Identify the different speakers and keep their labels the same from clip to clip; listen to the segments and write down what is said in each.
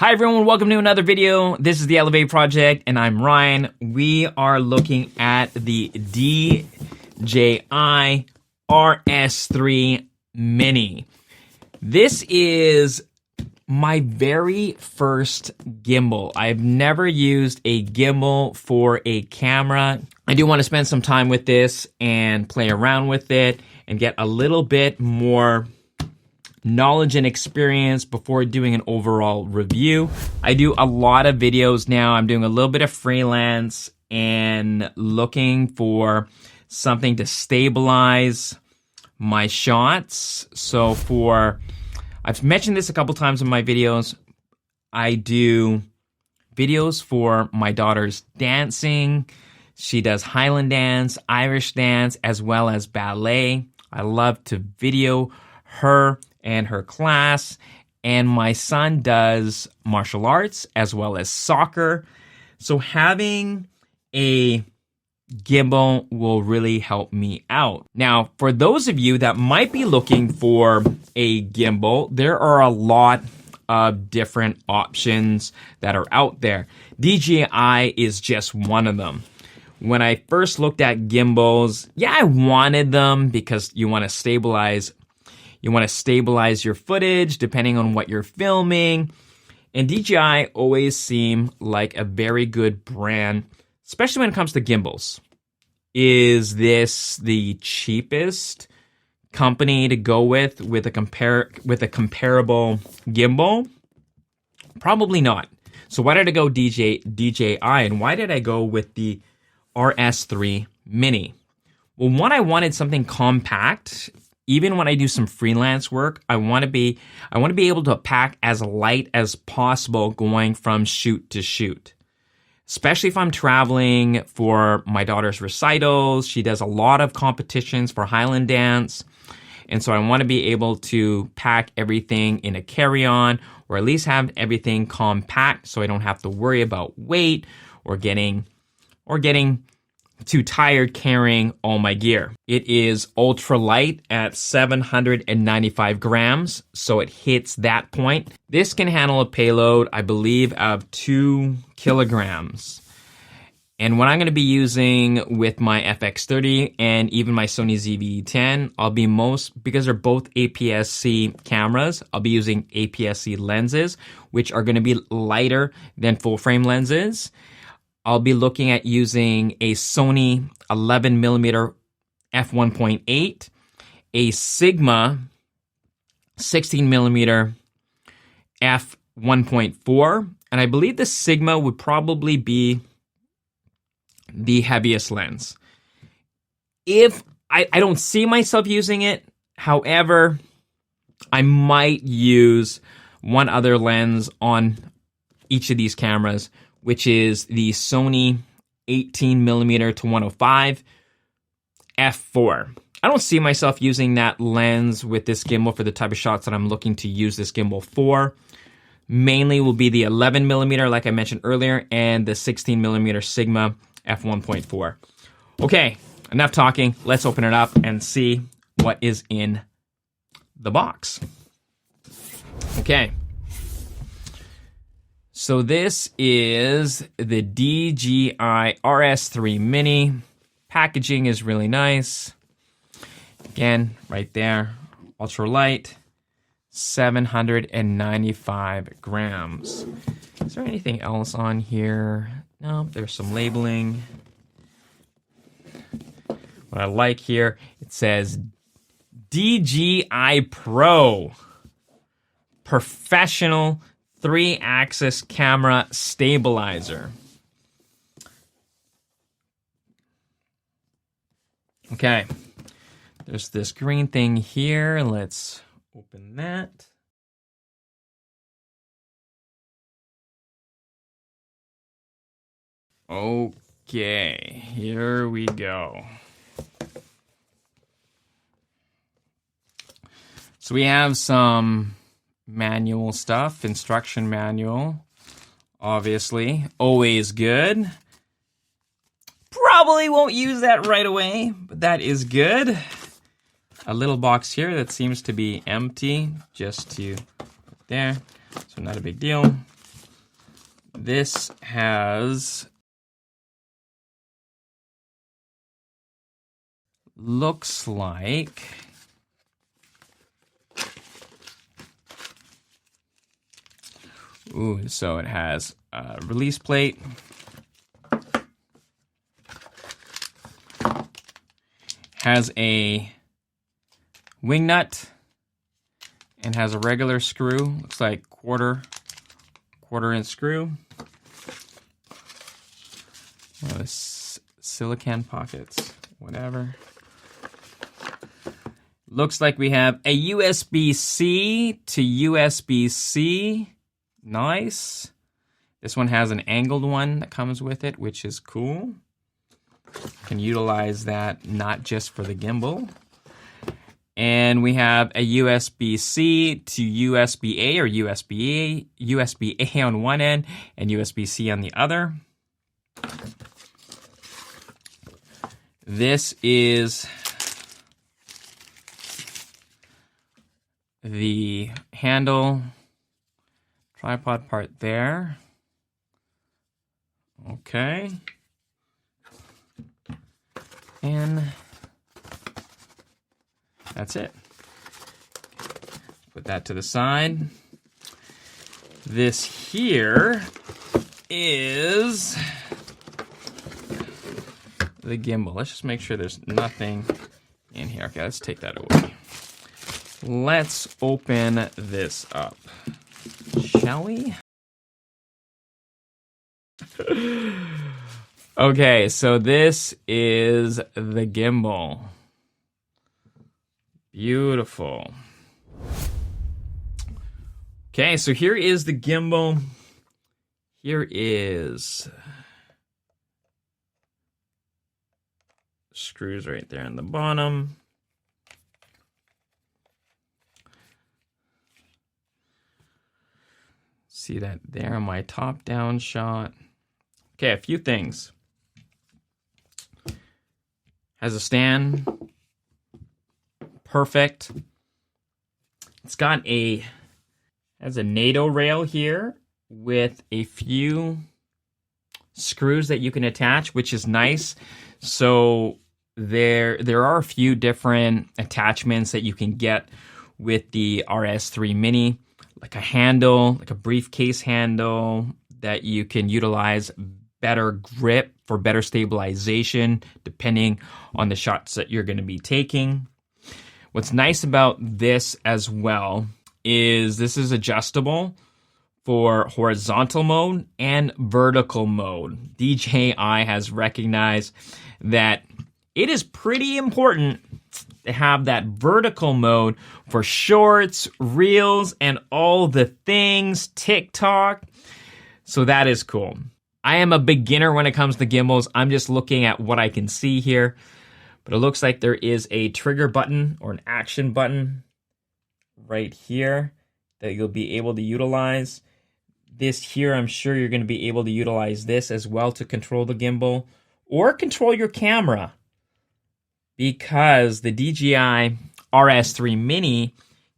Speaker 1: Hi everyone, welcome to another video. This is the Elevate Project and I'm Ryan. We are looking at the DJI RS3 Mini. This is my very first gimbal. I've never used a gimbal for a camera. I do want to spend some time with this and play around with it and get a little bit more knowledge and experience before doing an overall review. I do a lot of videos now. I'm doing a little bit of freelance and looking for something to stabilize my shots. So I've mentioned this a couple times in my videos. I do videos for my daughter's dancing. She does Highland dance, Irish dance, as well as ballet. I love to video her and her class, and my son does martial arts as well as soccer. So having a gimbal will really help me out. Now, for those of you that might be looking for a gimbal, there are a lot of different options that are out there. DJI is just one of them. When I first looked at gimbals, yeah, I wanted them because you want to stabilize your footage depending on what you're filming. And DJI always seemed like a very good brand, especially when it comes to gimbals. Is this the cheapest company to go with a comparable gimbal? Probably not. So why did I go DJI and why did I go with the RS3 Mini? Well, one, I wanted something compact. Even when I do some freelance work, I want to be able to pack as light as possible going from shoot to shoot. Especially if I'm traveling for my daughter's recitals. She does a lot of competitions for Highland dance. And so I want to be able to pack everything in a carry-on or at least have everything compact so I don't have to worry about weight or getting too tired carrying all my gear. It is ultra light at 795 grams, so it hits that point. This can handle a payload, I believe, of 2 kilograms. And what I'm going to be using with my FX30 and even my Sony ZV-E10, because they're both APS-C cameras, I'll be using APS-C lenses, which are going to be lighter than full-frame lenses. I'll be looking at using a Sony 11mm f1.8, a Sigma 16mm f1.4, and I believe the Sigma would probably be the heaviest lens. If I don't see myself using it, however, I might use one other lens on each of these cameras, which is the Sony 18mm to 105 f4. I don't see myself using that lens with this gimbal for the type of shots that I'm looking to use this gimbal for. Mainly will be the 11mm, like I mentioned earlier, and the 16mm Sigma f1.4. Okay, enough talking. Let's open it up and see what is in the box. Okay. So this is the DJI RS3 Mini. Packaging is really nice. Again, right there, ultra light, 795 grams. Is there anything else on here? No, there's some labeling. What I like here, it says DJI Pro Professional 3-axis camera stabilizer. Okay, there's this green thing here. Let's open that. Okay, here we go. So we have some manual stuff, instruction manual, obviously, always good. Probably won't use that right away, but that is good. A little box here that seems to be empty, just to put there, so not a big deal. This has, looks like, ooh, so it has a release plate, has a wing nut, and has a regular screw. Looks like quarter inch screw. One of the silicone pockets, whatever. Looks like we have a USB-C to USB-C. Nice. This one has an angled one that comes with it, which is cool. Can utilize that not just for the gimbal. And we have a USB-C to USB-A or USB-A on one end and USB-C on the other. This is the handle tripod part there. Okay. And that's it. Put that to the side. This here is the gimbal. Let's just make sure there's nothing in here. Okay, let's take that away. Let's open this up, shall we? Okay, so this is the gimbal. Beautiful. Okay, so here is the gimbal. Here is screws right there on the bottom. See that there on my top-down shot. Okay, a few things. Has a stand. Perfect. It's got has a NATO rail here with a few screws that you can attach, which is nice. So there are a few different attachments that you can get with the RS3 Mini, like a handle, like a briefcase handle that you can utilize better grip for better stabilization depending on the shots that you're going to be taking. What's nice about this as well is this is adjustable for horizontal mode and vertical mode. DJI has recognized that it is pretty important to have that vertical mode for shorts, reels, and all the things, TikTok. So that is cool. I am a beginner when it comes to gimbals. I'm just looking at what I can see here. But it looks like there is a trigger button or an action button right here that you'll be able to utilize. This here, I'm sure you're going to be able to utilize this as well to control the gimbal or control your camera, because the DJI RS3 Mini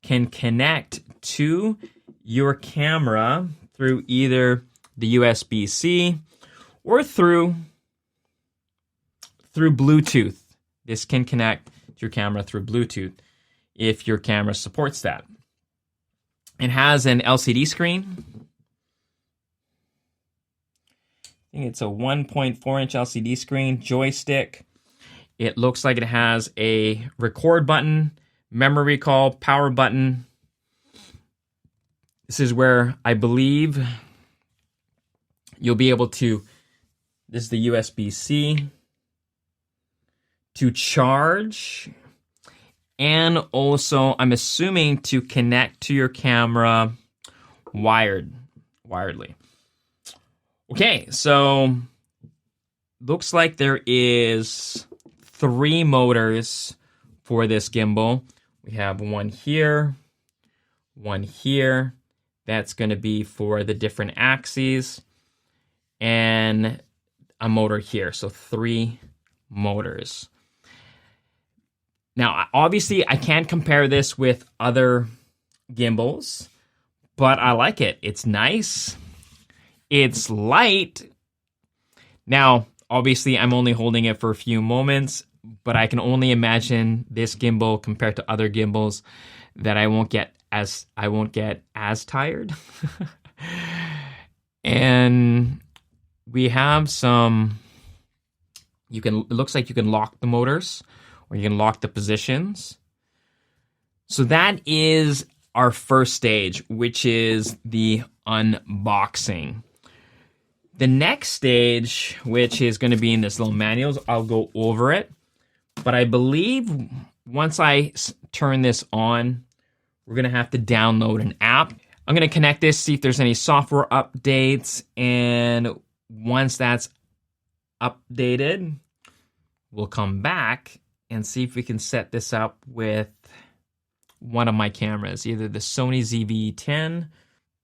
Speaker 1: can connect to your camera through either the USB-C or through Bluetooth. This can connect to your camera through Bluetooth if your camera supports that. It has an LCD screen. I think it's a 1.4-inch LCD screen, joystick. It looks like it has a record button, memory recall, power button. This is where I believe you'll be able to, this is the USB-C, to charge, and also I'm assuming to connect to your camera wiredly. Okay, so looks like there is 3 motors for this gimbal. We have one here. That's going to be for the different axes, and a motor here. So 3 motors. Now, obviously, I can't compare this with other gimbals, but I like it. It's nice. It's light. Now, obviously, I'm only holding it for a few moments, but I can only imagine this gimbal compared to other gimbals that I won't get as tired. And we have some. It looks like you can lock the motors, or you can lock the positions. So that is our first stage, which is the unboxing. The next stage, which is going to be in this little manuals, I'll go over it. But I believe once I turn this on, we're going to have to download an app. I'm going to connect this, see if there's any software updates. And once that's updated, we'll come back and see if we can set this up with one of my cameras, either the Sony ZV-E10,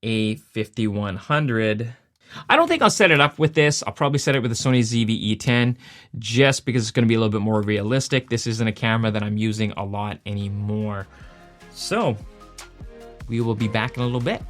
Speaker 1: A5100. I don't think I'll set it up with this. I'll probably set it with the Sony ZV-E10 just because it's going to be a little bit more realistic. This isn't a camera that I'm using a lot anymore. So we will be back in a little bit.